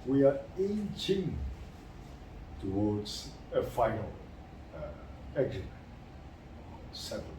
we are inching towards a final agreement, settlement.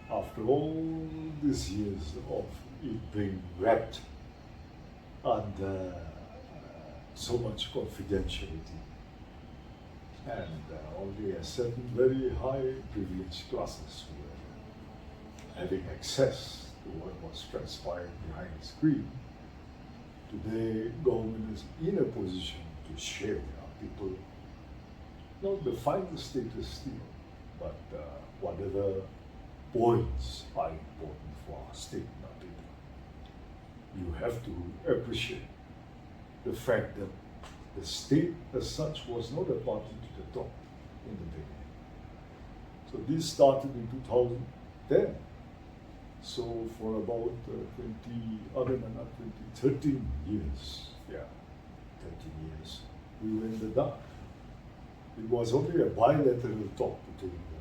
After all these years of it being wrapped under so much confidentiality, and only a certain very high privileged classes were having access to what was transpired behind the screen, today government is in a position to share with our people not the final status still, but whatever points are important for our state and our people. You have to appreciate the fact that the state as such was not a party to the talk in the beginning. So this started in 2010. So for about 13 years, 13 years, we were in the dark. It was only a bilateral talk between the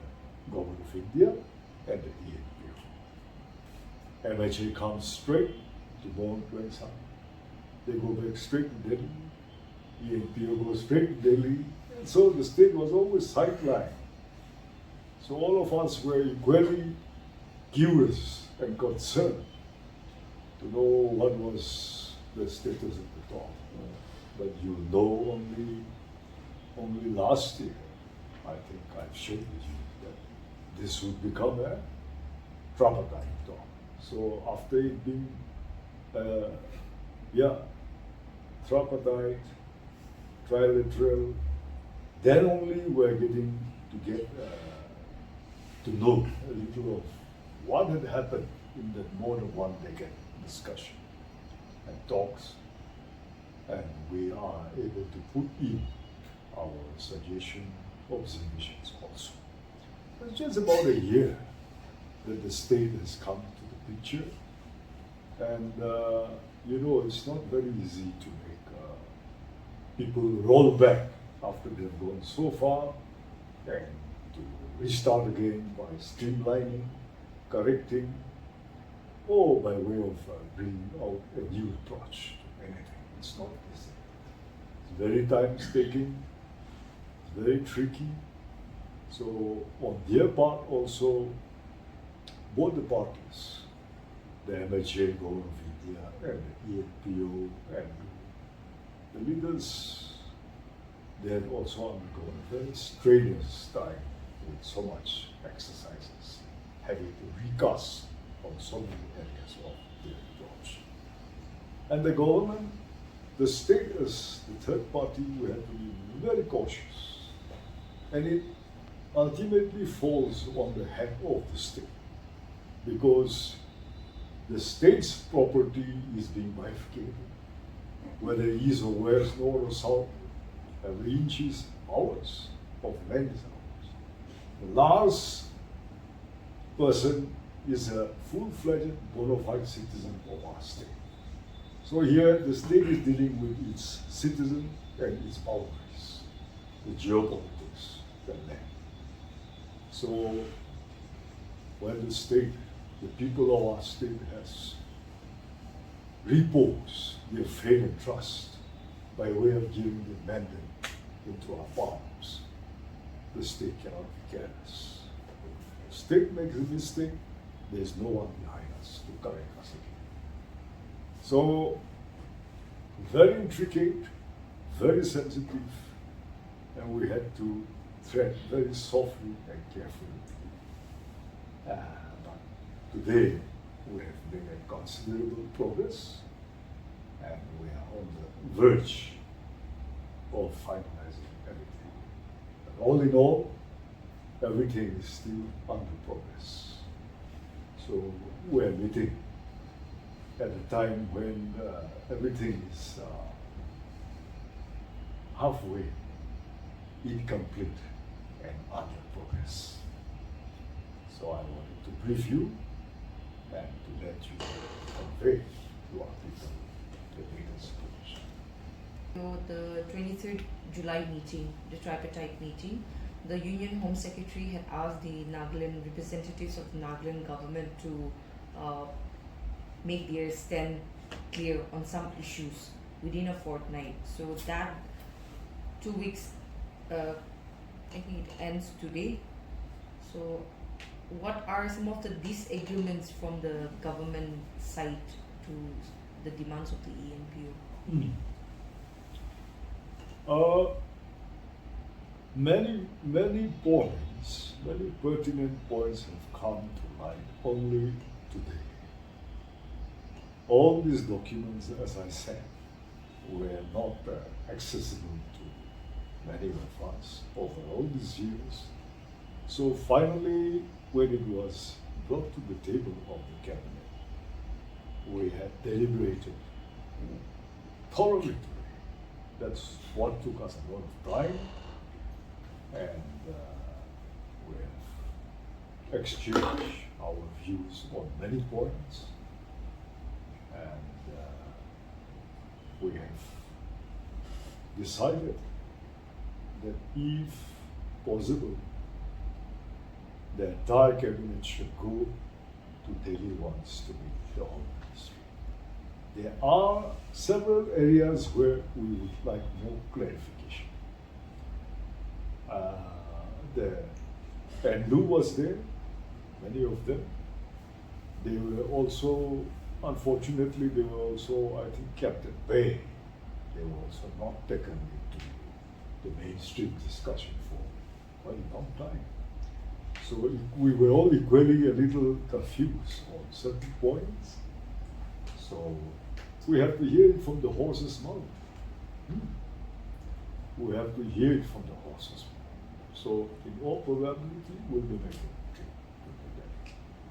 Government of India and the ENPO. MHA comes straight to Bond Plaza. They go back straight to Delhi. ENPO goes straight to Delhi. And so the state was always sidelined. So all of us were equally curious and concerned to know what was the status of the talk. But you know, only last year, I think I've shared with you that this would become a tripartite talk. So after it being, tripartite, trilateral, then only we're getting to get to know a little of what had happened in that more than 1 decade discussion and talks, and we are able to put in our suggestion, observations also. It's just about a year that the state has come to the picture, and you know, it's not very easy to make people roll back after they've gone so far and to restart again by streamlining, correcting, or by way of bringing out a new approach to anything. It's not easy. It's very time-taking, it's very tricky. So on their part also, both the parties, the MHA, Government of India, and the ENPO, and the leaders, they had also undergone a very strenuous time with so much exercises, having to recast on so many areas of their approach. And the government, the state as the third party, we have to be very cautious. And it ultimately falls on the head of the state, because the state's property is being bifurcated. Whether east or west, north or south, every inch is ours, of land is ours. The last person is a full-fledged bona fide citizen of our state. So here the state is dealing with its citizen and its boundaries, the geopolitics, the land. So when the state, the people of our state has reposed their faith and trust by way of giving the mandate into our palms, the state cannot be careless. If the state makes a mistake, there's no one behind us to correct us again. So, very intricate, very sensitive, and we had to tread very softly and carefully. But today, we have made a considerable progress, and we are on the verge of finalizing everything. But all in all, everything is still under progress. So we're meeting at a time when everything is halfway, incomplete, and under progress. So I wanted to brief you and to let you convey to our people the latest position. So the 23rd July meeting, the tripartite meeting, the Union Home Secretary had asked the Nagaland representatives of the Nagaland government to make their stand clear on some issues within a fortnight. So that 2 weeks, I think it ends today. So what are some of the disagreements from the government side to the demands of the ENPO? Many points, many pertinent points have come to light only today. All these documents, as I said, were not accessible to many of us over all these years. So finally, when it was brought to the table of the cabinet, we had deliberated thoroughly. That's what took us a lot of time, and we have exchanged our views on many points, and we have decided that if possible, the entire cabinet should go to Delhi once to meet the Home Ministry. There are several areas where we would like more clarification. The ENPO was there, many of them. They were also, unfortunately, they were also, I think, kept at bay. They were also not taken into the mainstream discussion for quite a long time. So we were all equally a little confused on certain points. So we have to hear it from the horse's mouth. We have to hear it from the horse's mouth. So in all probability, we'll be making a trip to that.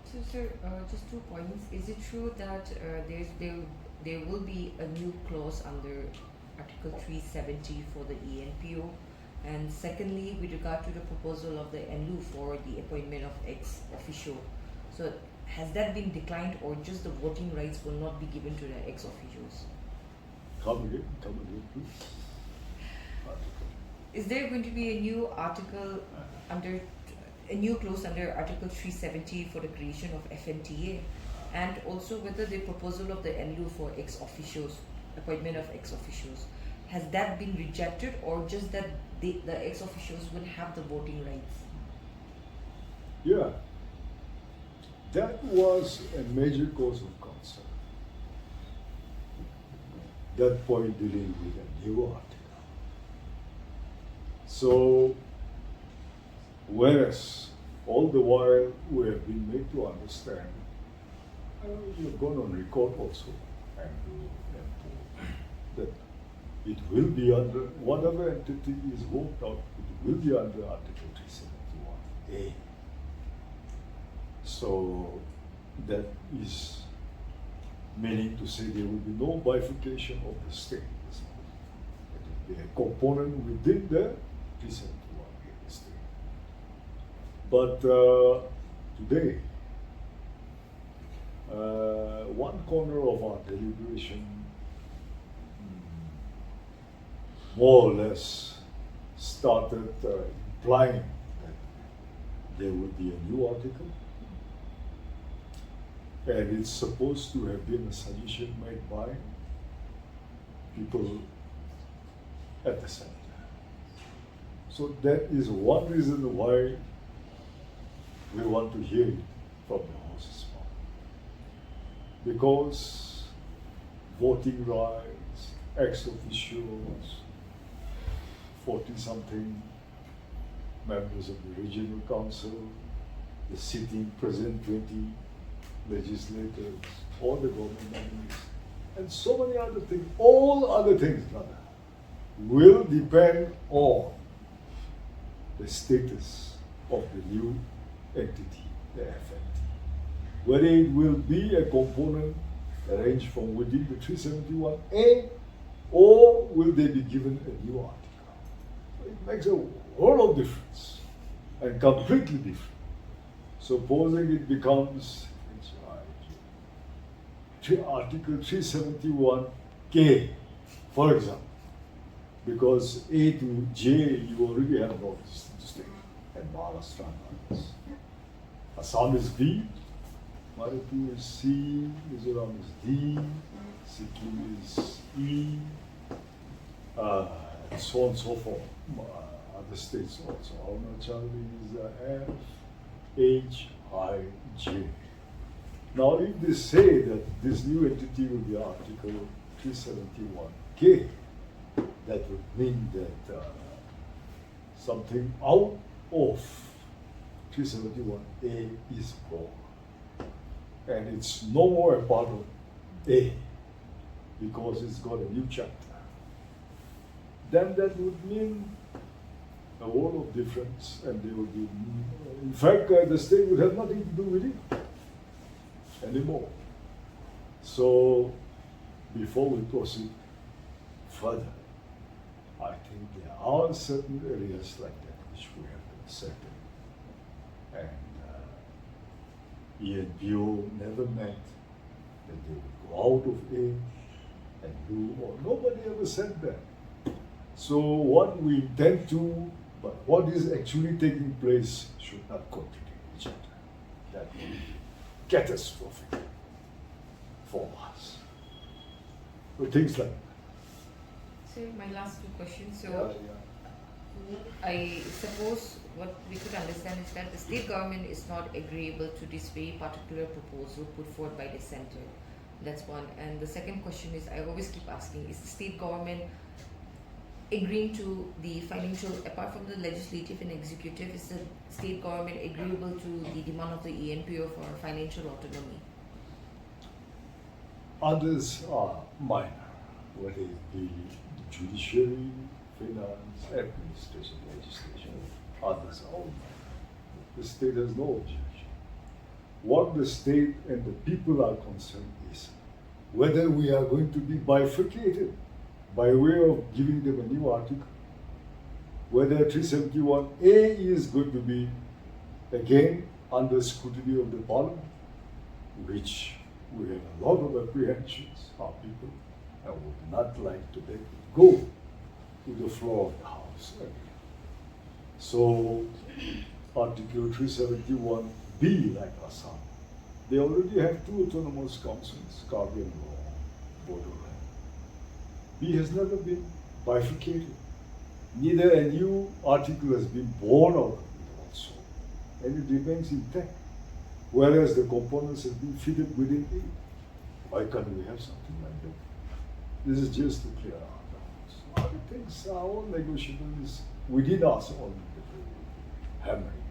So, sir, just 2 points. Is it true that there will be a new clause under Article 370 for the ENPO? And secondly, with regard to the proposal of the ENPO for the appointment of ex-officio, so has that been declined, or just the voting rights will not be given to the ex-officios? Come again, please. Is there going to be a new article under a new clause under Article 370 for the creation of FNTA, and also whether the proposal of the ENPO for ex-officios, appointment of ex-officios, has that been rejected, or just that the ex-officios will have the voting rights? Yeah, that was a major cause of concern. That point dealing with a new article. So, whereas all the while we have been made to understand, you've gone on record also, and that it will be under, whatever entity is worked out, it will be under Article 371A. So that is meaning to say there will be no bifurcation of the state. It will be a component within the 371A state. But today, one corner of our deliberation more or less started implying that there would be a new article, and it's supposed to have been a suggestion made by people at the center. So that is one reason why we want to hear it from the horse's mouth. Because voting rights, ex-officials, 40-something members of the regional council, the sitting present 20 legislators, all the government members, and so many other things, all other things rather, will depend on the status of the new entity, the FNT. Whether it will be a component arranged from within the 371A, or will they be given a new article? It makes a world of difference, and completely different. Supposing it becomes Article 371K, for example, because A to J you already have noticed in the state, and Maharashtra. Assam is B, Manipur is C, Mizoram is D, Sikkim is E, and so on and so forth. Other states also. Arunachal is F, H, I, J. Now, if they say that this new entity will be Article 371K, that would mean that something out of 371A is gone. And it's no more a part of A because it's got a new chapter. Then that would mean a world of difference, and they would be, in fact, the state would have nothing to do with it anymore. So, before we proceed further, I think there are certain areas like that which we have to accept. And ENPO never meant that they would go out of A and do more. Nobody ever said that. So what we intend to, but what is actually taking place should not contradict each other. That would be catastrophic for us. So things like that. So my last two questions. So Yeah. I suppose what we could understand is that the state government is not agreeable to this very particular proposal put forward by the centre. That's one. And the second question is, I always keep asking, is the state government agreeing to the financial, apart from the legislative and executive, is the state government agreeable to the demand of the ENPO for financial autonomy? Others are minor, whether it be judiciary, finance, administration, legislation. Others are all minor. The state has no objection. What the state and the people are concerned is whether we are going to be bifurcated by way of giving them a new article, whether 371A is going to be again under scrutiny of the Parliament, which we have a lot of apprehensions, our people, and would not like to let it go to the floor of the House again. So, Article 371B, like Assam, they already have two autonomous councils, Karbi and Bodoland. B has never been bifurcated. Neither a new article has been born out of it also. And it remains intact. Whereas the components have been fitted within it. Why can't we have something like that? This is just to clear our doubts. Other things are all negotiable, is within us all hammering.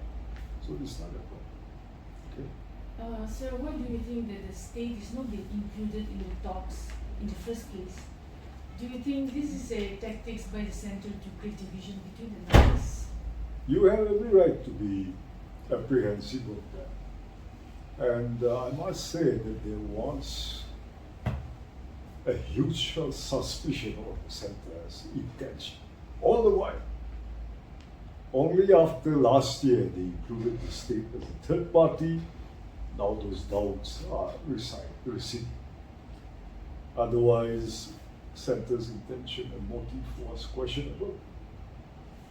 So it's not a problem. Okay? Sir, why do you think that the state is not being included in the talks in the first place? Do you think this is a tactics by the centre to create division between the Nagas? You have every right to be apprehensive of that. And I must say that there was a huge suspicion of the centre's intention all the while. Only after last year they included the state as a third party. Now those doubts are receding. Otherwise, centre's intention and motive was questionable.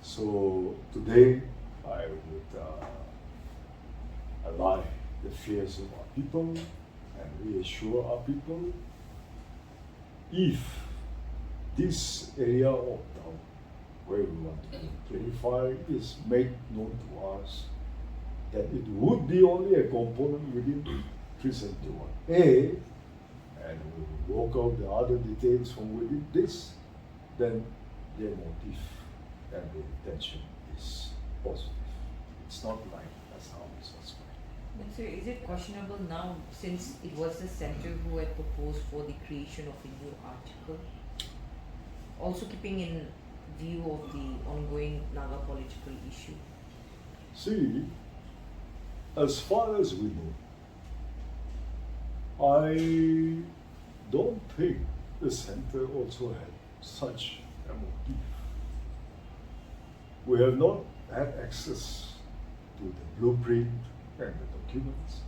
So today I would allay the fears of our people and reassure our people. If this area of doubt where we want to clarify is made known to us, that it would be only a component within 371A, and we will work out the other details from within this, then their motive and the intention is positive. It's not like that's how it's suspect. But sir, is it questionable now, since it was the centre who had proposed for the creation of a new article? Also keeping in view of the ongoing Naga political issue. See, as far as we know, I don't think the centre also had such a motive. We have not had access to the blueprint and the documents,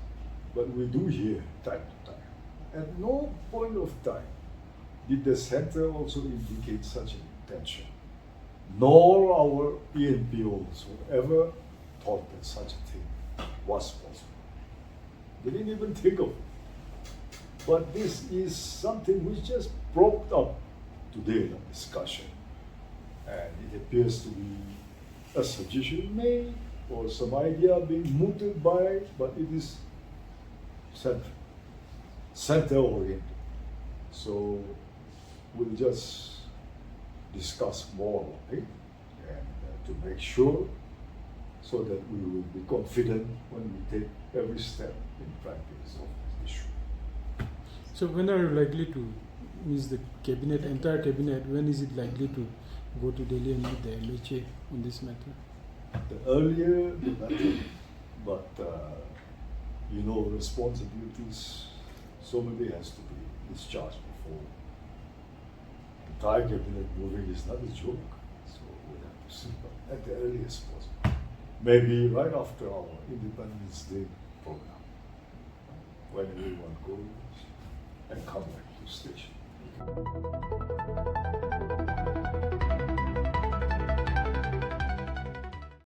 but we do hear time to time. At no point of time did the centre also indicate such an intention, nor our ENPO also ever thought that such a thing was possible. They didn't even think of it. But this is something which just propped up today in discussion. And it appears to be a suggestion made or some idea being mooted by, but it is center oriented. So we'll just discuss more on it and to make sure so that we will be confident when we take every step in practice of this issue. So when are you likely to, is the cabinet, entire cabinet, when is it likely to go to Delhi and meet the MHA on this matter? The earlier the better, but responsibilities, somebody has to be discharged before. Entire cabinet moving is not a joke, so we have to see at the earliest possible. Maybe right after our Independence Day program, when everyone goes and come back to station.